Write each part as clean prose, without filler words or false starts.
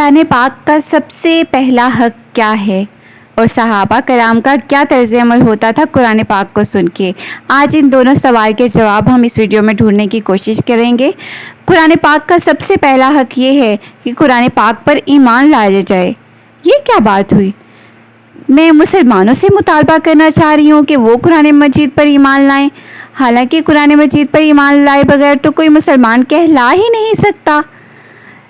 قرآن پاک کا سب سے پہلا حق کیا ہے اور صحابہ کرام کا کیا طرز عمل ہوتا تھا قرآن پاک کو سن کے؟ آج ان دونوں سوال کے جواب ہم اس ویڈیو میں ڈھونڈنے کی کوشش کریں گے۔ قرآن پاک کا سب سے پہلا حق یہ ہے کہ قرآن پاک پر ایمان لایا جائے۔ یہ کیا بات ہوئی؟ میں مسلمانوں سے مطالبہ کرنا چاہ رہی ہوں کہ وہ قرآن مجید پر ایمان لائیں، حالانکہ قرآن مجید پر ایمان لائے بغیر تو کوئی مسلمان کہلا ہی نہیں سکتا۔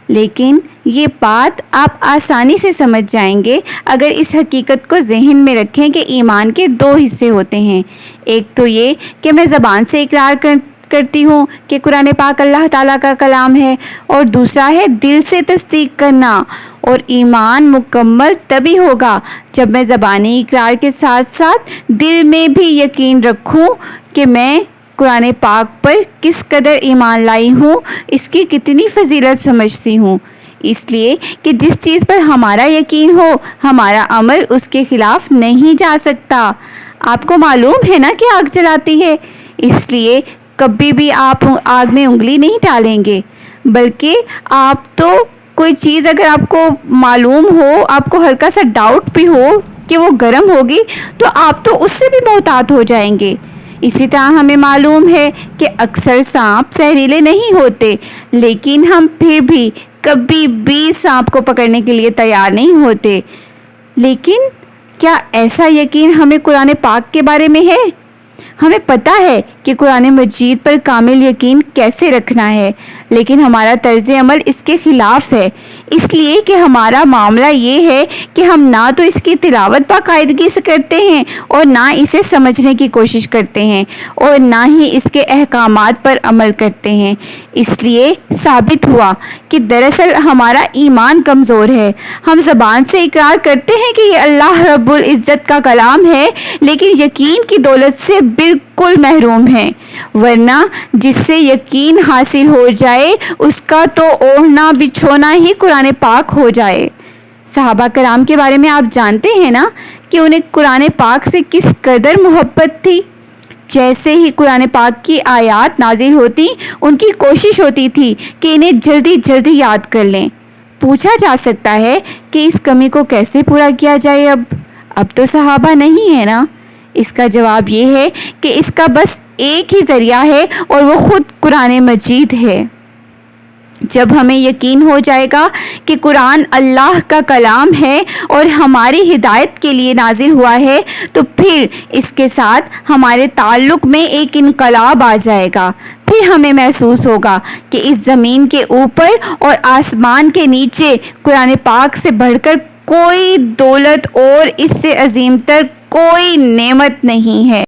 لیکن یہ بات آپ آسانی سے سمجھ جائیں گے اگر اس حقیقت کو ذہن میں رکھیں کہ ایمان کے دو حصے ہوتے ہیں۔ ایک تو یہ کہ میں زبان سے اقرار کرتی ہوں کہ قرآن پاک اللہ تعالیٰ کا کلام ہے، اور دوسرا ہے دل سے تصدیق کرنا۔ اور ایمان مکمل تبھی ہوگا جب میں زبانی اقرار کے ساتھ ساتھ دل میں بھی یقین رکھوں کہ میں قرآن پاک پر کس قدر ایمان لائی ہوں، اس کی کتنی فضیلت سمجھتی ہوں۔ اس لیے کہ جس چیز پر ہمارا یقین ہو، ہمارا عمل اس کے خلاف نہیں جا سکتا۔ آپ کو معلوم ہے نا کہ آگ جلاتی ہے، اس لیے کبھی بھی آپ آگ میں انگلی نہیں ڈالیں گے، بلکہ آپ تو کوئی چیز اگر آپ کو معلوم ہو، آپ کو ہلکا سا ڈاؤٹ بھی ہو کہ وہ گرم ہوگی، تو آپ تو اس سے بھی محتاط ہو جائیں گے۔ اسی طرح ہمیں معلوم ہے کہ اکثر سانپ زہریلے نہیں ہوتے، لیکن ہم پھر بھی کبھی بھی سانپ کو پکڑنے کے لیے تیار نہیں ہوتے۔ لیکن کیا ایسا یقین ہمیں قرآن پاک کے بارے میں ہے؟ ہمیں پتہ ہے کہ قرآن مجید پر کامل یقین کیسے رکھنا ہے، لیکن ہمارا طرز عمل اس کے خلاف ہے، اس لیے کہ ہمارا معاملہ یہ ہے کہ ہم نہ تو اس کی تلاوت باقاعدگی سے کرتے ہیں اور نہ اسے سمجھنے کی کوشش کرتے ہیں، اور نہ ہی اس کے احکامات پر عمل کرتے ہیں۔ اس لیے ثابت ہوا کہ دراصل ہمارا ایمان کمزور ہے۔ ہم زبان سے اقرار کرتے ہیں کہ یہ اللہ رب العزت کا کلام ہے، لیکن یقین کی دولت سے بالکل محروم ہیں، ورنہ جس سے یقین حاصل ہو جائے اس کا تو اوڑھنا بچھونا ہی قرآن پاک ہو جائے۔ صحابہ کرام کے بارے میں آپ جانتے ہیں نا کہ انہیں قرآن پاک سے کس قدر محبت تھی۔ جیسے ہی قرآن پاک کی آیات نازل ہوتی، ان کی کوشش ہوتی تھی کہ انہیں جلدی جلدی یاد کر لیں۔ پوچھا جا سکتا ہے کہ اس کمی کو کیسے پورا کیا جائے؟ اب تو صحابہ نہیں ہے نا۔ اس کا جواب یہ ہے کہ اس کا بس ایک ہی ذریعہ ہے، اور وہ خود قرآن مجید ہے۔ جب ہمیں یقین ہو جائے گا کہ قرآن اللہ کا کلام ہے اور ہماری ہدایت کے لیے نازل ہوا ہے، تو پھر اس کے ساتھ ہمارے تعلق میں ایک انقلاب آ جائے گا۔ پھر ہمیں محسوس ہوگا کہ اس زمین کے اوپر اور آسمان کے نیچے قرآن پاک سے بڑھ کر کوئی دولت اور اس سے عظیم تر کوئی نعمت نہیں ہے۔